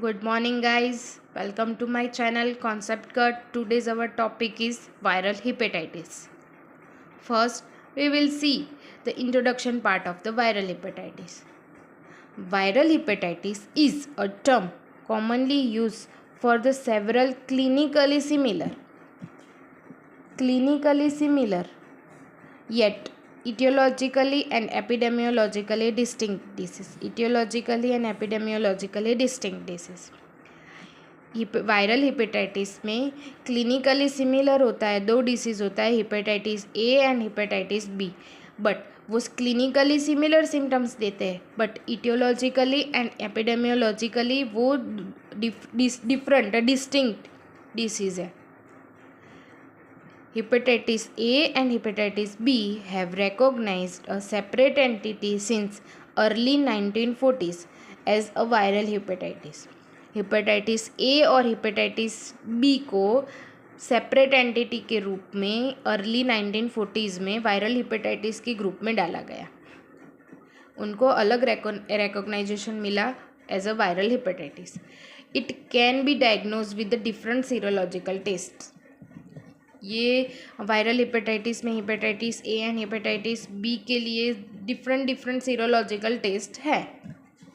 Good morning, guys. Welcome to my channel Concept Cut. Today's our topic is viral hepatitis. First, we will see the introduction part of the viral hepatitis. Viral hepatitis is a term commonly used for the several clinically similar, yet etiologically and epidemiologically distinct disease. Viral hepatitis में clinically similar होता है, दो disease होता है, hepatitis A and hepatitis B. But वो clinically similar symptoms देते हैं, but aetiologically and epidemiologically वो डिफरेंट डिस्टिंक्ट डिसीज़ है. Hepatitis A and Hepatitis B have recognized a separate entity since early 1940s as a viral hepatitis. Hepatitis A और hepatitis B को separate entity के रूप में early 1940s में viral hepatitis के group में डाला गया. उनको अलग रिकॉग्नाइजेशन मिला as a viral hepatitis. It can be diagnose with the different serological test. ये वायरल हेपेटाइटिस में hepatitis A and hepatitis B के लिए डिफरेंट सीरोलॉजिकल टेस्ट है,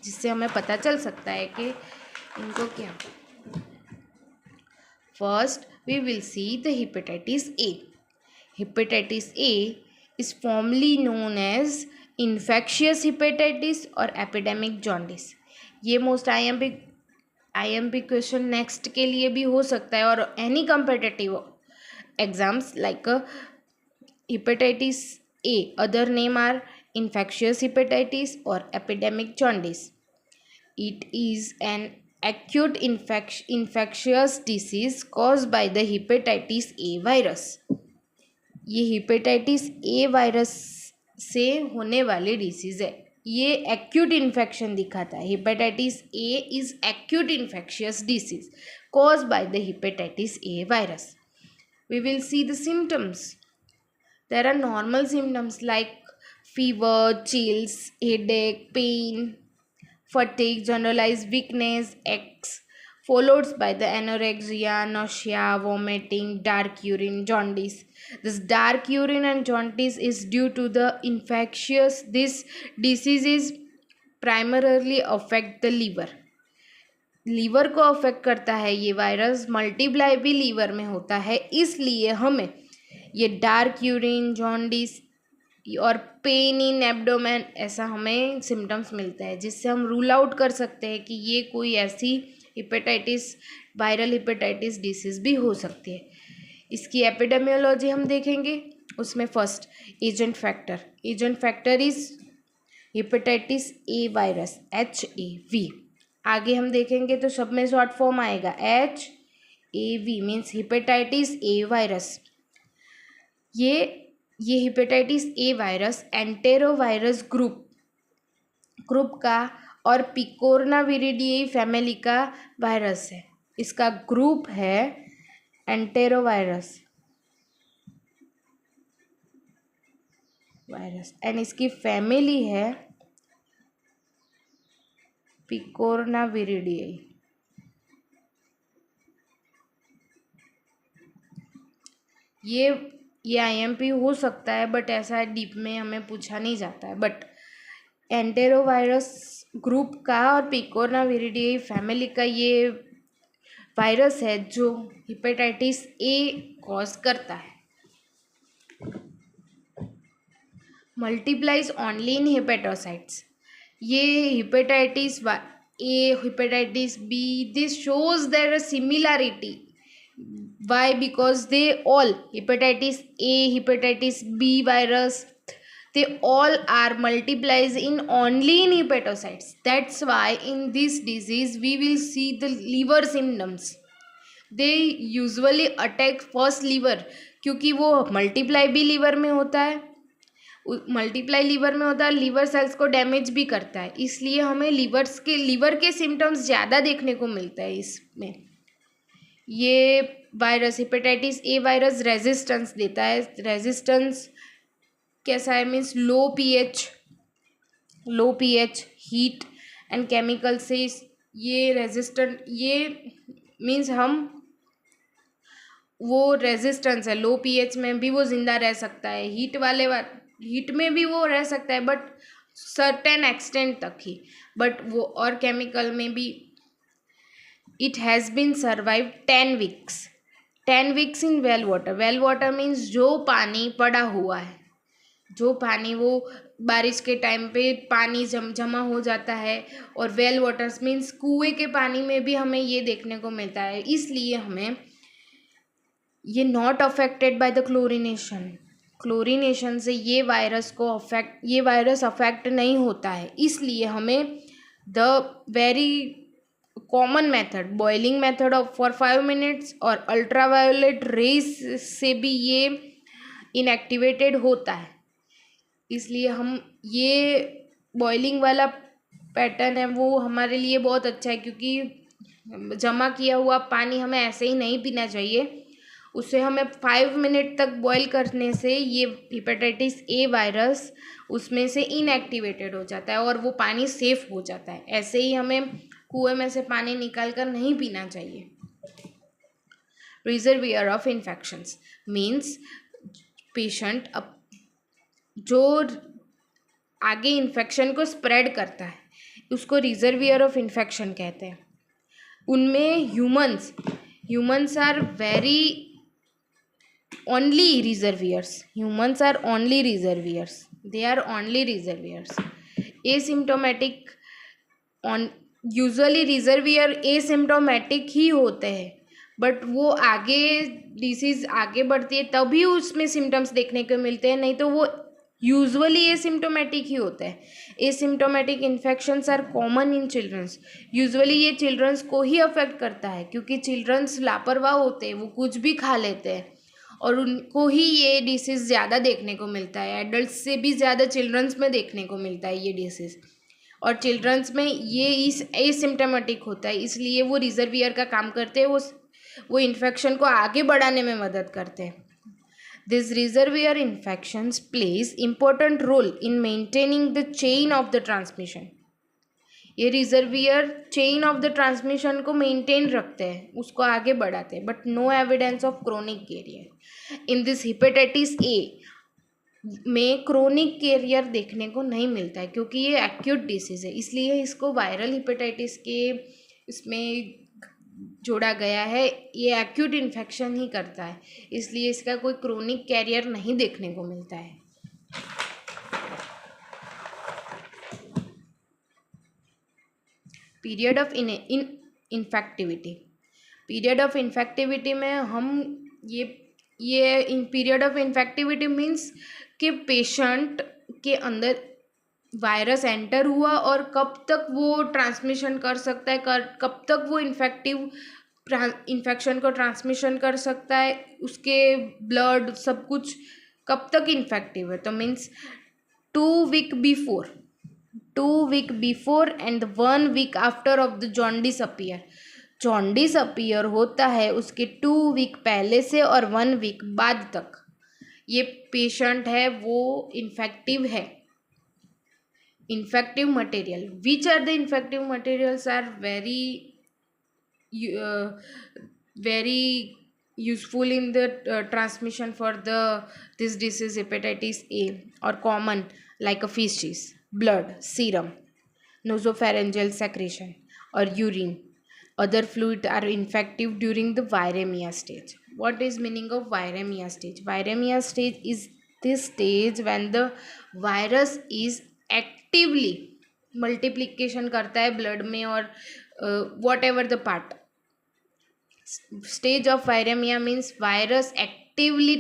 जिससे हमें पता चल सकता है कि इनको क्या. First we will see the hepatitis A. Hepatitis A is formally known as infectious hepatitis और एपिडेमिक जॉन्डिस. ये most I M P question next के लिए भी हो सकता है, और any competitive exams like hepatitis A other name are infectious hepatitis or epidemic jaundice. It is an acute infectious disease caused by the hepatitis A virus. ये hepatitis A virus से होने वाली डिसीज़ है. ये एक्यूट इन्फेक्शन दिखाता है. Hepatitis A is acute infectious disease caused by the hepatitis A virus. We will see the symptoms. There are normal symptoms like fever, chills, headache, pain, fatigue, generalized weakness, aches, followed by the anorexia, nausea, vomiting, dark urine, jaundice. This dark urine and jaundice is due to the infectious. This diseases primarily affect the liver. Liver को affect करता है ये virus. Multiply भी liver में होता है, इसलिए हमें ये डार्क यूरिन, जॉन्डिस और पेन इन एब्डोमेन ऐसा हमें सिम्टम्स मिलता है, जिससे हम रूल आउट कर सकते हैं कि ये कोई ऐसी हेपेटाइटिस वायरल हेपेटाइटिस डिसीज़ भी हो सकती है. इसकी एपिडेमियोलॉजी हम देखेंगे. उसमें first agent factor is hepatitis A virus HAV. आगे हम देखेंगे तो सब में शॉर्ट फॉर्म आएगा HAV means hepatitis A virus. ये हेपेटाइटिस ए वायरस एंटेरोवायरस ग्रुप का और पिकोरनाविरिडिए फैमिली का वायरस है. इसका ग्रुप है एंटेरोवायरस वायरस एंड इसकी फैमिली है पिकोरनाविरिडिए. ये IMP हो सकता है, बट ऐसा डीप में हमें पूछा नहीं जाता है. बट एंटेरोवायरस ग्रुप का और पिकोरनाविरिडिए फैमिली का ये वायरस है जो हेपेटाइटिस ए कॉज करता है. Multiplies only in hepatocytes. ये hepatitis A, hepatitis B, this shows their similarity. Why? Because they all, hepatitis A, hepatitis B virus, they all are multiplies in only in hepatocytes. That's why in this disease we will see the liver symptoms. They usually attack first liver, क्योंकि वो multiply भी liver में होता है. Liver cells को damage भी करता है, इसलिए हमें लीवर के सिम्टम्स ज़्यादा देखने को मिलता है इसमें. ये virus hepatitis A virus resistance देता है. रेजिस्टेंस कैसा है means low pH heat and chemical से ये रेजिस्टेंट, ये मीन्स हम वो रेजिस्टेंस है, लो पीएच में भी वो जिंदा रह सकता है, हीट में भी वो रह सकता है बट सर्टेन एक्सटेंट तक ही, बट वो और केमिकल में भी it has been survive 10 weeks, 10 weeks in well water. Well water means जो पानी पड़ा हुआ है, जो पानी वो बारिश के टाइम पे पानी जमा हो जाता है, और वेल वाटर्स मीन्स कुएं के पानी में भी हमें ये देखने को मिलता है। इसलिए हमें ये not affected by the chlorination, chlorination से ये वायरस अफेक्ट नहीं होता है। इसलिए हमें the very common method boiling method of for 5 minutes और अल्ट्रावायोलेट रेज से भी ये इनएक्टिवेटेड होता है। इसलिए हम ये बॉइलिंग वाला पैटर्न है वो हमारे लिए बहुत अच्छा है, क्योंकि जमा किया हुआ पानी हमें ऐसे ही नहीं पीना चाहिए, उसे हमें 5 मिनट तक बॉईल करने से ये हेपेटाइटिस ए वायरस उसमें से इनएक्टिवेटेड हो जाता है और वो पानी सेफ हो जाता है। ऐसे ही हमें कुएं में से पानी निकाल कर नहीं पीना चाहिए। Reservoir of infections means patient जो आगे इन्फेक्शन को स्प्रेड करता है उसको रिजर्वियर ऑफ इन्फेक्शन कहते हैं। उनमें humans are very only reservoirs, humans are only reservoirs, they are only reservoirs। asymptomatic on usually reservoir asymptomatic ही होते हैं, बट वो आगे डिसीज़ आगे बढ़ती है तभी उसमें सिम्टम्स देखने को मिलते हैं, नहीं तो वो यूजुअली एसिम्टोमेटिक ही होता है। Asymptomatic infections are common in childrens, usually ये चिल्ड्रंस को ही अफेक्ट करता है, क्योंकि चिल्ड्रंस लापरवाह होते हैं, वो कुछ भी खा लेते हैं और उनको ही ये डिसीज़ ज़्यादा देखने को मिलता है। एडल्ट्स से भी ज़्यादा चिल्ड्रंस में देखने को मिलता है ये डिसीज़, और चिल्ड्रंस में ये इस एसिम्टोमेटिक होता है, इसलिए वो रिजर्वियर का काम करते हैं, वो इन्फेक्शन को आगे बढ़ाने में मदद करते हैं। This reservoir infections plays important role in maintaining the chain of the transmission. ये reservoir chain of the transmission को मेंटेन रखते हैं, उसको आगे बढ़ाते हैं, but no evidence of chronic carrier in this hepatitis A में क्रोनिक कैरियर देखने को नहीं मिलता है, क्योंकि ये एक्यूट डिसीज़ है, इसलिए इसको वायरल हेपेटाइटिस के इसमें जोड़ा गया है। ये एक्यूट इन्फेक्शन ही करता है, इसलिए इसका कोई क्रोनिक कैरियर नहीं देखने को मिलता है। Period of infectivity, period of infectivity में हम ये in period of infectivity means कि पेशेंट के अंदर वायरस एंटर हुआ और कब तक वो ट्रांसमिशन कर सकता है, कब तक वो इन्फेक्शन को ट्रांसमिशन कर सकता है, उसके ब्लड सब कुछ कब तक इन्फेक्टिव है। तो means 2 week before and 1 week after of the jaundice appear. Jaundice appear होता है उसके 2 वीक पहले से और 1 वीक बाद तक ये पेशेंट है वो इन्फेक्टिव है। Infective material, which are the infective materials are very useful in the transmission for this disease hepatitis A, or common like a feces, blood, serum, nasopharyngeal secretion or urine. Other fluids are infective during the viremia stage. What is meaning of viremia stage? Viremia stage is this stage when the virus is actively multiplication करता है blood में और whatever the part. Stage of viraemia means virus actively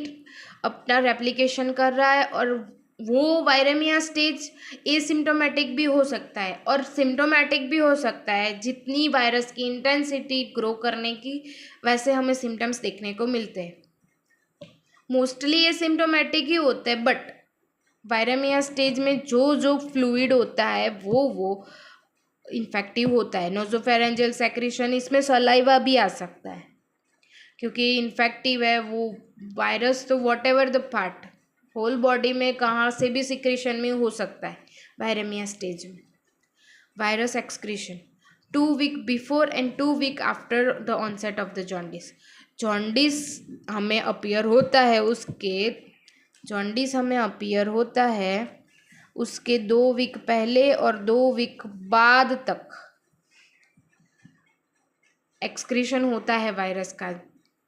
अपना replication कर रहा है, और वो वायरेमिया स्टेज एसिम्टोमेटिक भी हो सकता है और सिम्टोमेटिक भी हो सकता है। जितनी वायरस की इंटेंसिटी ग्रो करने की वैसे हमें सिम्टम्स देखने को मिलते हैं। मोस्टली एसिम्टोमेटिक ही होता है, बट वायरेमिया स्टेज में जो फ्लूइड होता है वो इन्फेक्टिव होता है। नोजोफेरेंजियल सेक्रेशन, इसमें सलाइवा भी आ सकता है क्योंकि इन्फेक्टिव है वो वायरस। तो whatever the part whole body में कहाँ से भी सिक्रेशन में हो सकता है वायरेमिया स्टेज में। Virus excretion, 2 week before and 2 week after the onset of the jaundice. Jaundice हमें अपीयर होता है उसके 2 वीक पहले और 2 वीक बाद तक एक्सक्रीशन होता है वायरस का.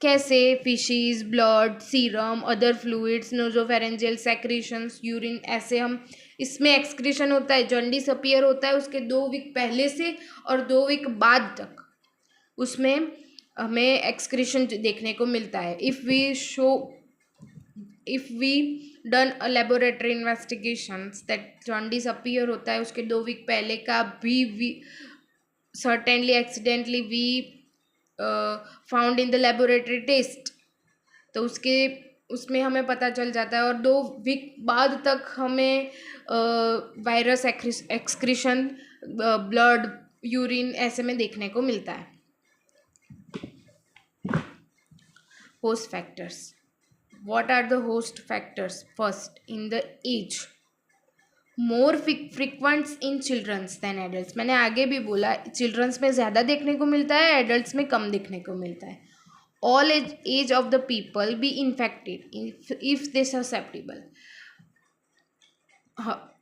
कैसे? Faeces, blood, serum, other fluids, nasopharyngeal secretions, urine, ऐसे हम इसमें एक्सक्रीशन होता है. जॉन्डिस अपीयर होता है उसके 2 वीक पहले से और 2 वीक बाद तक उसमें हमें एक्सक्रीशन देखने को मिलता है. If we done a laboratory investigations that jaundice appear होता है उसके 2 वीक पहले का भी certainly accidentally we found in the laboratory test, तो उसमें हमें पता चल जाता है. और 2 वीक बाद तक हमें वायरस एक्सक्रीशन ब्लड, यूरिन ऐसे में देखने को मिलता है. Host factors. What are the host factors? First, in the age, more frequents in childrens than adults. मैंने आगे भी बोला चिल्ड्रंस में ज़्यादा देखने को मिलता है, एडल्ट्स में कम देखने को मिलता है. All age of the people be infected if they susceptible.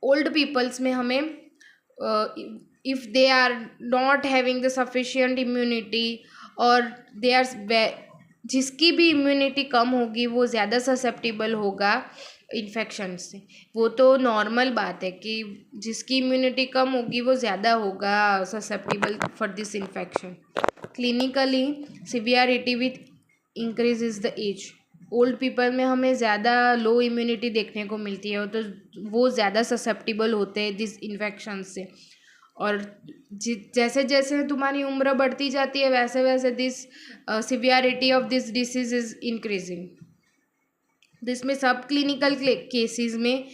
Old peoples में हमें if they are not having the sufficient immunity और दे आर जिसकी भी इम्यूनिटी कम होगी वो ज़्यादा ससेप्टिबल होगा इन्फेक्शन से. वो तो नॉर्मल बात है कि जिसकी इम्यूनिटी कम होगी वो ज़्यादा होगा susceptible for this infection. Clinically severity with increase is the age. Old people में हमें ज़्यादा लो इम्यूनिटी देखने को मिलती है तो वो ज़्यादा ससेप्टिबल होते हैं दिस इन्फेक्शन से. और जैसे जैसे तुम्हारी उम्र बढ़ती जाती है वैसे वैसे this severity of this disease is increasing. जिसमें सब क्लिनिकल केसेस में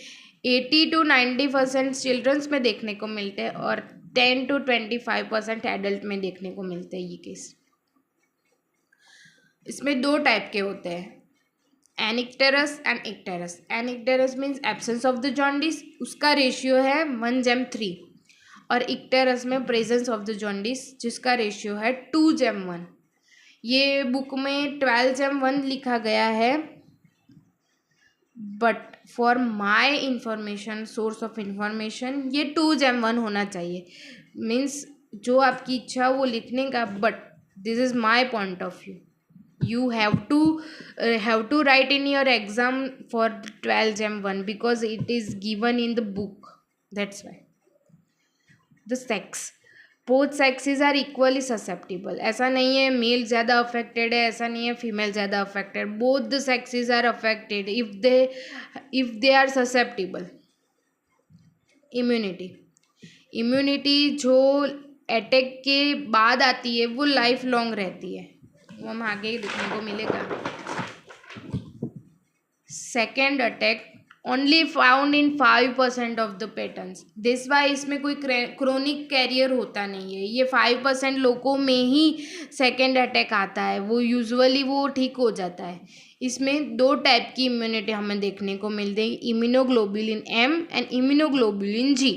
80 to 90% चिल्ड्रंस में देखने को मिलते हैं और 10 to 25% एडल्ट में देखने को मिलते हैं ये केस. इसमें 2 टाइप के होते हैं, anicterus and icterus. Anicterus means absence of the jaundice, उसका रेशियो है 1:3. और इक्टेरस में प्रेजेंस ऑफ द जॉन्डिस जिसका रेशियो है 2:1. ये बुक में 12:1 लिखा गया है, but for my information, source of information, ये 2:1 होना चाहिए. मीन्स जो आपकी इच्छा वो लिखने का, but this is my point of view. You have to write in your exam for 12:1 because it is given in the book. That's why. The sex. Both sexes are equally susceptible. ऐसा नहीं है mail ज़्यादा affected है, ऐसा नहीं है female ज़्यादा affected. Both the sexes are affected if they are susceptible. Immunity जो अटैक के बाद आती है वो लाइफ लॉन्ग रहती है, वो हम आगे देखने को मिलेगा. Second attack only found in 5% of the patterns. This why इसमें कोई क्रोनिक कैरियर होता नहीं है. ये 5% लोगों में ही सेकेंड अटैक आता है, वो यूजुअली वो ठीक हो जाता है. इसमें 2 टाइप की इम्यूनिटी हमें देखने को मिलती है, immunoglobulin M and immunoglobulin G.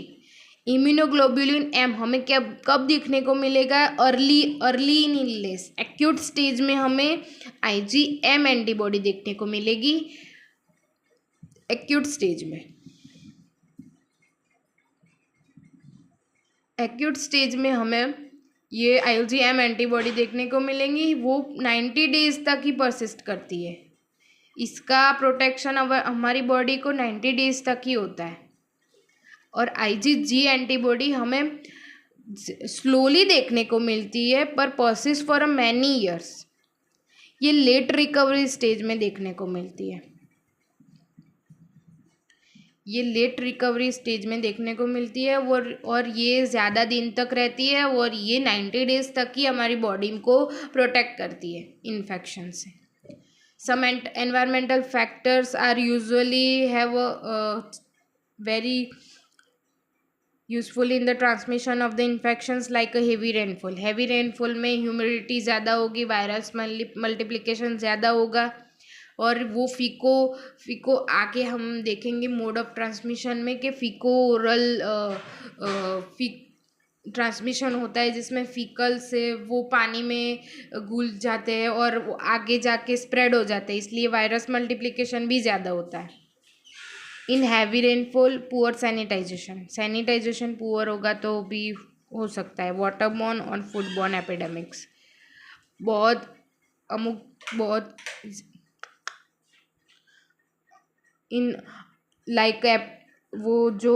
Immunoglobulin M हमें कब देखने को मिलेगा? Early in illness. Acute stage में हमें IgM एंटीबॉडी देखने को मिलेगी. एक्यूट स्टेज में हमें ये IgM एंटीबॉडी देखने को मिलेंगी. वो 90 डेज तक ही परसिस्ट करती है. इसका प्रोटेक्शन हमारी बॉडी को 90 डेज तक ही होता है. और IgG एंटीबॉडी हमें स्लोली देखने को मिलती है पर परसिस्ट फॉर मैनी ईयर्स. ये लेट रिकवरी स्टेज में देखने को मिलती है. और ये ज़्यादा दिन तक रहती है और ये 90 डेज तक ही हमारी बॉडी को प्रोटेक्ट करती है इन्फेक्शन से. Some environmental factors are usually have very useful in the transmission of the infections like heavy rainfall. Heavy rainfall में ह्यूमिडिटी ज़्यादा होगी, वायरस मल्टीप्लिकेशन ज़्यादा होगा और वो फीको आगे हम देखेंगे मोड ऑफ ट्रांसमिशन में कि फीको ओरल ट्रांसमिशन होता है जिसमें फीकल से वो पानी में घुल जाते हैं और वो आगे जाके स्प्रेड हो जाते हैं, इसलिए वायरस मल्टीप्लिकेशन भी ज़्यादा होता है। In heavy rainfall poor sanitization poor होगा तो भी हो सकता है। वाटरबॉर्न और फूडबॉर्न एपिडेमिक्स बहुत इन लाइक वो जो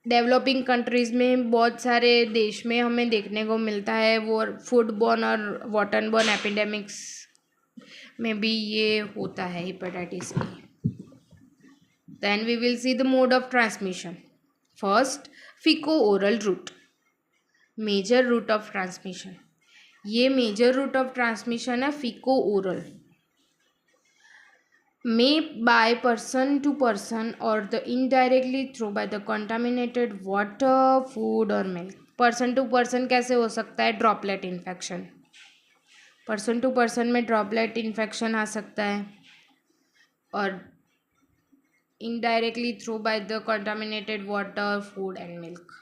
डेवलपिंग कंट्रीज़ में बहुत सारे देश में हमें देखने को मिलता है, वो फूडबॉर्न और वाटरबॉर्न एपिडेमिक्स में भी ये होता है hepatitis A. Then we will see the mode of transmission. First, faeco oral route, major route of transmission. ये मेजर रूट ऑफ ट्रांसमिशन है faeco oral, may by person to person or the indirectly through by the contaminated water, food or milk। Person to person कैसे हो सकता है? Droplet infection, person to person में droplet infection आ सकता है, और indirectly through by the contaminated water, food and milk.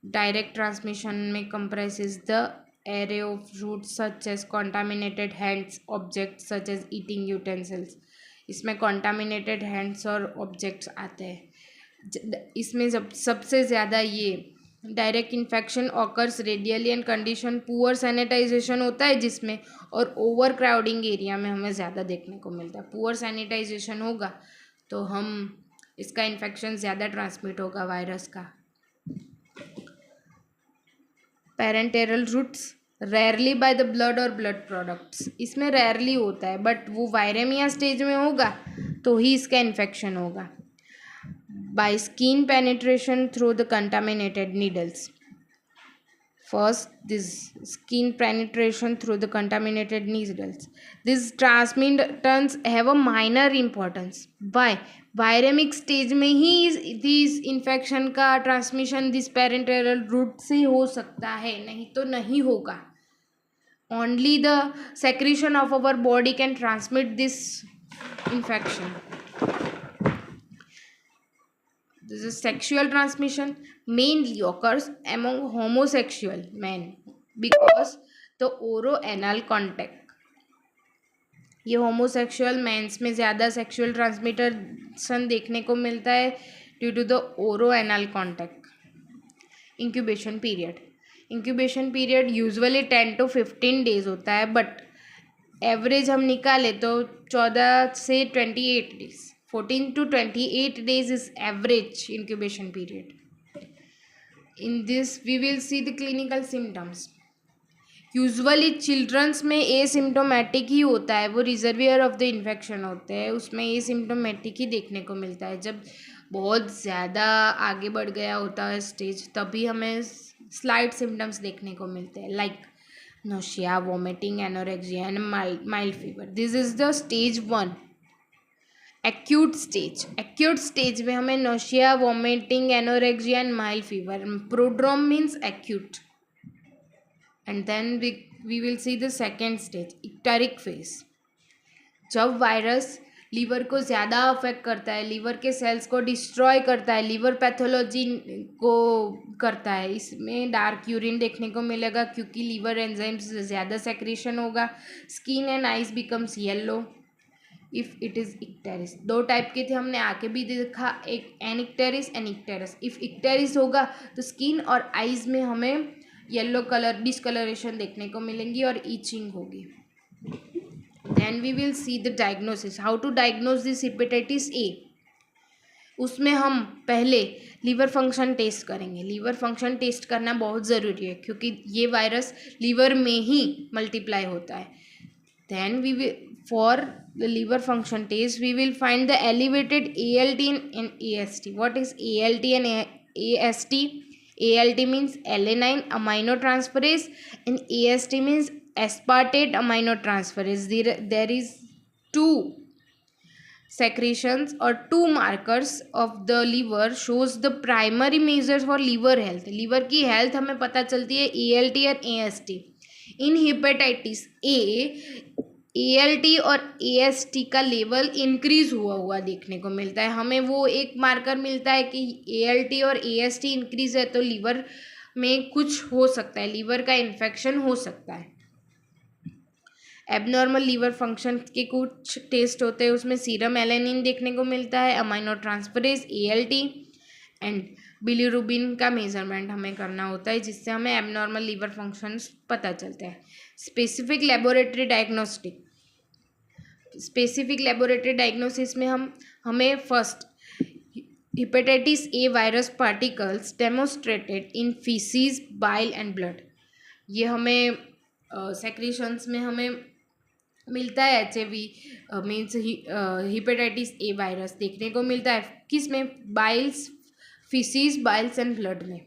Direct transmission में comprises the array of roots such as contaminated hands, objects such as eating utensils। इसमें contaminated hands और objects आते हैं। इसमें सबसे ज़्यादा ये direct infection occurs radially and condition poor sanitization होता है जिसमें, और ओवर क्राउडिंग एरिया में हमें ज़्यादा देखने को मिलता है। पुअर सैनिटाइजेशन होगा तो हम इसका इन्फेक्शन ज़्यादा ट्रांसमिट होगा वायरस का। Parenteral routes rarely by the blood और ब्लड प्रोडक्ट्स, इसमें रेयरली होता है, बट वो वायरेमिया स्टेज में होगा तो ही इसका इन्फेक्शन होगा। By skin penetration through the contaminated needles. First, this skin penetration through the contaminated needles. These transmittants have a minor importance. Why? Viraemic stage में ही दिस इन्फेक्शन का ट्रांसमिशन दिस पेरेंटरल रूट से हो सकता है, नहीं तो नहीं होगा। Only the secretion of our body can transmit this infection. This is sexual transmission mainly occurs among homosexual men because the oro-anal contact। ये homosexual मेंस में ज़्यादा सेक्सुअल ट्रांसमिशन देखने को मिलता है due to the oro-anal contact। Incubation period usually 10 to 15 days होता है, but average हम निकाले तो 14 से 28 days, 14 to 28 days is average incubation period। In this we will see the clinical symptoms। Usually childrens में एसिम्टोमेटिक ही होता है, वो रिजर्वियर ऑफ द इन्फेक्शन होते हैं, उसमें एसिम्टोमेटिक ही देखने को मिलता है। जब बहुत ज़्यादा आगे बढ़ गया होता है स्टेज, तभी हमें स्लाइट सिम्टम्स देखने को मिलते हैं, like nausea, vomiting, anorexia and mild fever. This is the stage 1। Acute stage में हमें nausea, vomiting, anorexia and mild fever. Prodrome means acute. And then we will see the second stage, icteric phase. जब virus liver को ज़्यादा affect करता है, liver के sales को destroy करता है, लीवर पैथोलॉजी को करता है, इसमें डार्क यूरिन देखने को मिलेगा क्योंकि लीवर एंजाइम्स ज़्यादा सेक्रेशन होगा। Skin and eyes becomes yellow if it is icterus. 2 type के थे, हमने आके भी देखा, एक एनिक्टेरिस एंड इक्टेरिस। इफ़ इक्टेरिस होगा तो स्किन और आइज में हमें येलो कलर डिस्कलरेशन देखने को मिलेंगी और ईचिंग होगी। Then we will see the diagnosis, how to diagnose this hepatitis A. उसमें हम पहले लीवर फंक्शन टेस्ट करेंगे। लीवर फंक्शन टेस्ट करना बहुत ज़रूरी है क्योंकि ये वायरस लीवर में ही मल्टीप्लाई होता है। Then we will, for the liver function test, we will find the elevated ALT and AST. What is ALT and AST? ALT means alanine aminotransferase and AST means aspartate aminotransferase. There is 2 secretions or 2 markers of the liver shows the primary measures for liver health। liver की health हमें पता चलती है ALT और AST। In hepatitis A, ALT और AST का level increase हुआ देखने को मिलता है। हमें वो एक मार्कर मिलता है कि ALT और AST इंक्रीज है तो लीवर में कुछ हो सकता है, लीवर का इन्फेक्शन हो सकता है। एबनॉर्मल लीवर फंक्शन के कुछ टेस्ट होते हैं, उसमें सीरम एलेनिन देखने को मिलता है, amino transferase ALT and bilirubin का मेजरमेंट हमें करना होता है, जिससे हमें एबनॉर्मल लीवर फंक्शंस पता चलते हैं। स्पेसिफिक लेबोरेटरी डायग्नोसिस में हमें first hepatitis A virus particles demonstrated in faeces, bile and blood, ये हमें सेक्रीशंस में हमें मिलता है। HAV means hepatitis A virus देखने को मिलता है किस में, biles, faeces, biles and blood में।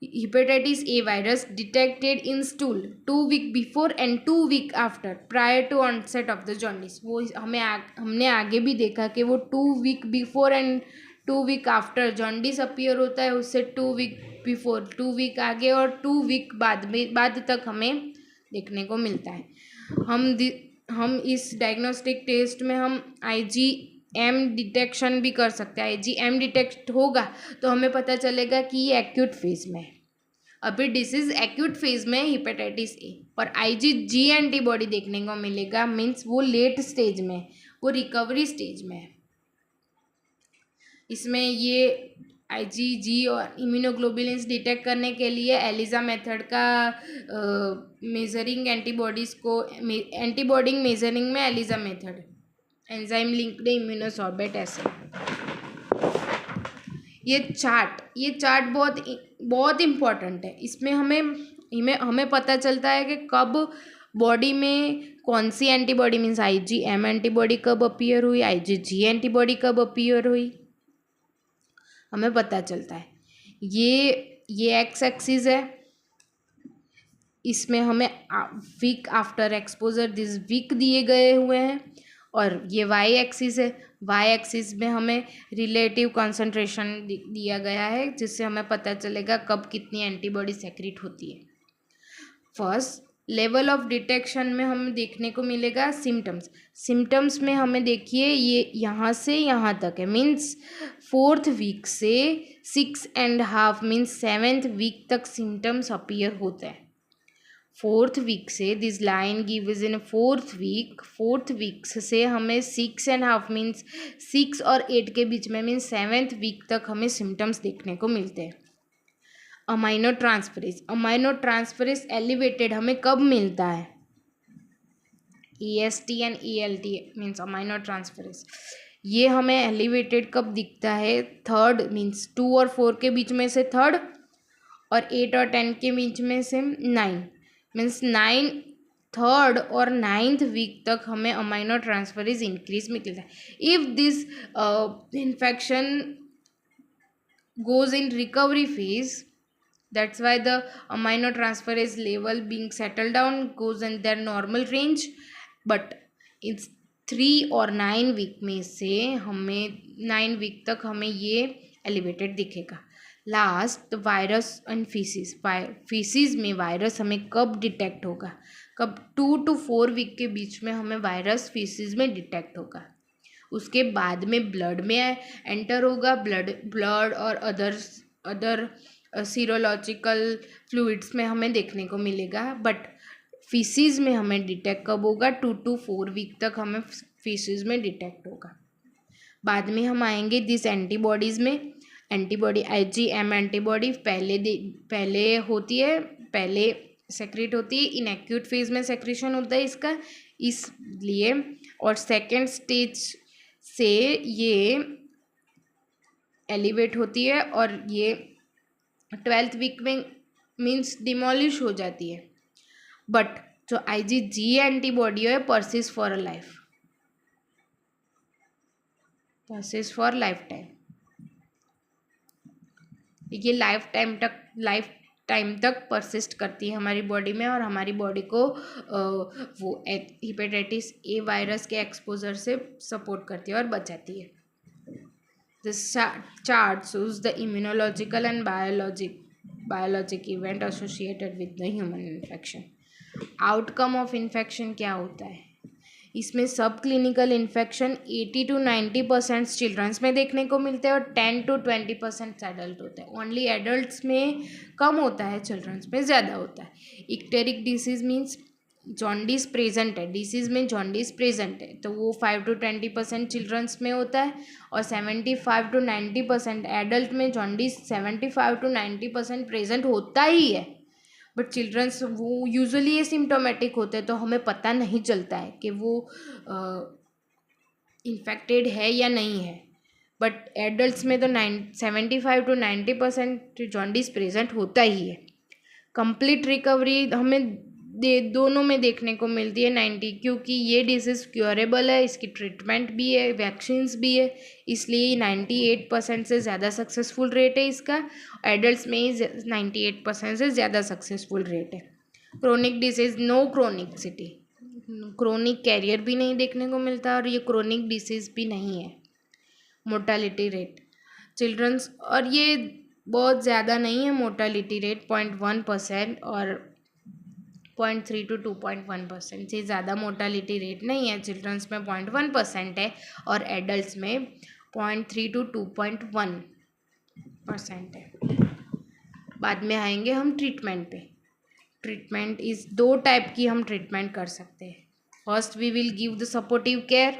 Hepatitis A virus detected in stool 2 week before and 2 week after prior to onset of the jaundice. वो हमने आगे भी देखा कि वो 2 week before and 2 week after jaundice appear होता है, उससे 2 वीक बिफोर, 2 वीक आगे और 2 वीक बाद तक हमें देखने को मिलता है। हम इस डायग्नोस्टिक टेस्ट में हम IgM डिटेक्शन भी कर सकते हैं। IgM डिटेक्ट होगा तो हमें पता चलेगा कि ये एक्यूट फेज में है। अभी डिसीज एक्यूट फेज में हेपेटाइटिस ए, और IgG एंटीबॉडी देखने को मिलेगा, मीन्स वो लेट स्टेज में, वो रिकवरी स्टेज में है। इसमें ये IgG और इम्यूनोग्लोबुलिन्स डिटेक्ट करने के लिए एलिजा मेथड का मेजरिंग एंटीबॉडीज़ को एंटीबॉडी मेजरिंग में ELISA method, enzyme linked immunosorbent acid. ये चार्ट बहुत इम्पॉर्टेंट है। इसमें हमें पता चलता है कि कब बॉडी में कौन सी एंटीबॉडी, मीन्स IgM एंटीबॉडी कब अपीयर हुई, IgG एंटीबॉडी कब अपीयर हुई, हमें पता चलता है। ये एक्स एक्सिस है, इसमें हमें week after exposure this week दिए गए हुए हैं, और ये वाई एक्सिस है। वाई एक्सिस में हमें रिलेटिव कॉन्सेंट्रेशन दिया गया है, जिससे हमें पता चलेगा कब कितनी एंटीबॉडी सेक्रेट होती है। फर्स्ट लेवल ऑफ डिटेक्शन में हमें देखने को मिलेगा सिम्टम्स में हमें देखिए ये यहाँ से यहाँ तक है, मीन्स 4th वीक से 6.5 मीन्स 7th वीक तक सिम्टम्स अपीयर होते हैं। 4th वीक से this line gives in 4th week से हमें 6.5 मीन्स 6 और 8 के बीच में, मीन्स 7th वीक तक हमें सिम्टम्स देखने को मिलते हैं। अमाइनो ट्रांसफरेज एलिवेटेड हमें कब मिलता है, EST and ELT means amino transferase, ये हमें एलिवेटेड कब दिखता है, 3rd मीन्स 2 और 4 के बीच में से 3rd, और 8 और 10 के बीच में से 9 मीन्स 3rd और 9th वीक तक हमें अमाइनो ट्रांसफरेज इंक्रीज मिलता है। If this infection goes in recovery phase, that's why the amino transferase level being settled down goes in their normal range, but it's 3 और 9 वीक में से हमें 9 week तक हमें ये एलिवेटेड दिखेगा। लास्ट वायरस एंड फीसिस में वायरस हमें कब डिटेक्ट होगा, कब 2 to 4 वीक के बीच में हमें वायरस फीसिस में डिटेक्ट होगा। उसके बाद में ब्लड में एंटर होगा, ब्लड और अदर सीरोलॉजिकल फ्लूइड्स में हमें देखने को मिलेगा, बट फीसिस में हमें डिटेक्ट कब होगा, 2 to 4 वीक तक हमें फीसिस में डिटेक्ट होगा। बाद में हम आएंगे दिस एंटीबॉडीज़ में। एंटीबॉडी IgM एंटीबॉडी पहले होती है, पहले सेक्रेट होती है, इन एक्यूट फेज में सेक्रेशन होता है इसका, इसलिए, और सेकेंड स्टेज से ये एलिवेट होती है और ये 12th वीक में मीन्स डिमोलिश हो जाती है, बट जो IgG एंटीबॉडी है परसिस्ट फॉर लाइफ टाइम, ये लाइफ टाइम तक परसिस्ट करती है हमारी बॉडी में, और हमारी बॉडी को वो हेपेटाइटिस ए वायरस के एक्सपोजर से सपोर्ट करती है और बचाती है। This chart shows the immunological and biologic event associated with the human infection. Outcome of infection क्या होता है? इसमें सब क्लिनिकल इन्फेक्शन 80 to 90% चिल्ड्रंस में देखने को मिलते हैं और 10 to 20% एडल्ट होता है। ओनली एडल्ट्स में कम होता है, चिल्ड्रंस में ज़्यादा होता है। इक्टेरिक डिसीज मीन्स जॉन्डिस प्रेजेंट है, डिसीज़ में जॉन्डिस प्रेजेंट है, तो वो 5 to 20% चिल्ड्रंस में होता है और 75 to 90% एडल्ट में जॉन्डिस 75 to 90% प्रेजेंट होता ही है। बट चिल्ड्रंस वो यूजुअली एसिम्प्टोमेटिक होते हैं, तो हमें पता नहीं चलता है कि वो इन्फेक्टेड है या नहीं है। बट एडल्ट्स में तो 75 to 90% जॉन्डिस प्रेजेंट होता ही है। कंप्लीट रिकवरी हमें दोनों में देखने को मिलती है 90, क्योंकि ये डिसीज़ क्योरेबल है, इसकी ट्रीटमेंट भी है, वैक्सीन्स भी है, इसलिए 98% से ज़्यादा सक्सेसफुल रेट है इसका। एडल्ट्स में ही 98% से ज़्यादा सक्सेसफुल रेट है। Chronic disease, no chronicity, chronic carrier भी नहीं देखने को मिलता और ये क्रोनिक डिसीज़ भी नहीं है। मोर्टालिटी रेट चिल्ड्रंस, और ये बहुत ज़्यादा नहीं है मोर्टालिटी रेट, 0.1% और 0.3 to 2.1% से ज़्यादा मोर्टालिटी रेट नहीं है। चिल्ड्रंस में 0.1% है और एडल्ट्स में 0.3 to 2.1% है। बाद में आएंगे हम ट्रीटमेंट पे। ट्रीटमेंट इस 2 टाइप की हम ट्रीटमेंट कर सकते हैं। First we will give the supportive care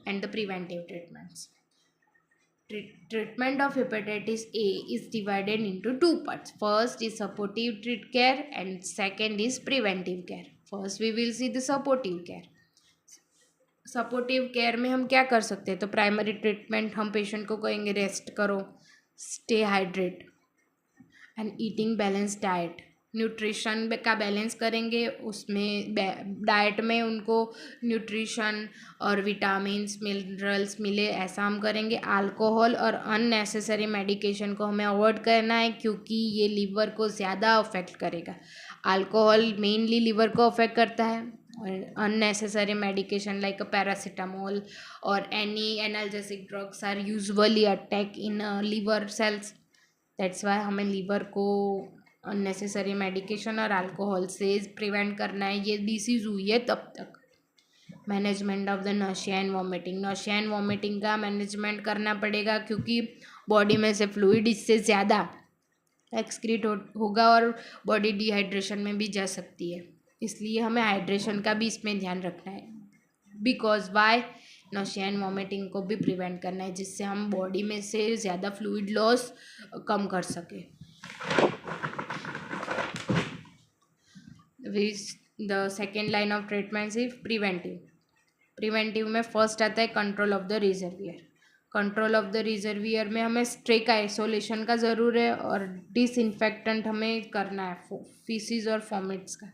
and the preventive treatments. Treatment of hepatitis A is divided into 2 parts. First is supportive care and second is preventive care. First we will see the supportive care. Supportive care में हम क्या कर सकते हैं? तो primary treatment हम patient को कहेंगे रेस्ट करो, stay hydrate and eating balance diet. Nutrition का बैलेंस करेंगे, उसमें डाइट में उनको न्यूट्रिशन और विटामिन्स मिनरल्स मिले, ऐसा हम करेंगे। अल्कोहल और अननेसेसरी मेडिकेशन को हमें अवॉइड करना है, क्योंकि ये लीवर को ज़्यादा अफेक्ट करेगा। अल्कोहल मेनली लीवर को अफेक्ट करता है और अननेसेसरी मेडिकेशन लाइक पैरासीटामोल और any analgesic drugs are usually attack in liver cells. That's why हमें लीवर को अननेसेसरी मेडिकेशन और अल्कोहल से प्रिवेंट करना है। ये डिसीज़ हुई है तब तक। Management of the nausea and vomiting, nausea and vomiting का मैनेजमेंट करना पड़ेगा, क्योंकि बॉडी में से फ्लूइड इससे ज़्यादा एक्सक्रीट होगा और बॉडी डिहाइड्रेशन में भी जा सकती है, इसलिए हमें हाइड्रेशन का भी इसमें ध्यान रखना है। Because why Nashiya and vomiting को भी प्रिवेंट करना है, जिससे हम बॉडी में से ज़्यादा फ्लूइड लॉस कम कर सके। The second line of treatment is preventive. Preventive में फर्स्ट आता है control of the reservoir. Control of the reservoir में हमें स्ट्रिक्ट आइसोलेशन का ज़रूर है और डिसइंफेक्टेंट हमें करना है फीसिस और फॉमिट्स का।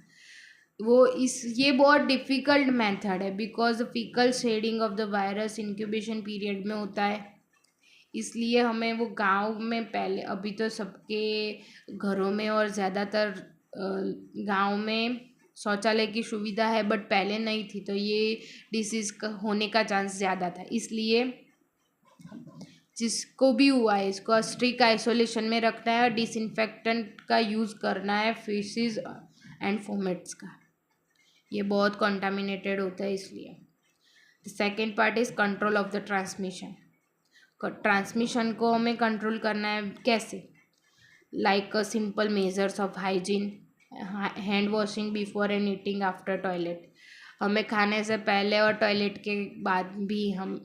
ये बहुत डिफ़िकल्ट मेथड है, because faecal shedding of the virus incubation period में होता है, इसलिए हमें वो गांव में पहले, अभी तो सबके घरों में और ज़्यादातर गांव में शौचालय की सुविधा है, बट पहले नहीं थी, तो ये डिसीज़ होने का चांस ज़्यादा था। इसलिए जिसको भी हुआ है इसको स्ट्रिक्ट आइसोलेशन में रखना है और डिसइंफेक्टेंट का यूज़ करना है फीसिस एंड फॉमिट्स का। ये बहुत कॉन्टामिनेटेड होता है, इसलिए। The second part is control of the transmission. Transmission को हमें कंट्रोल करना है कैसे? Like simple measures of hygiene, hand washing before and eating after toilet. हमें खाने से पहले और टॉयलेट के बाद भी हम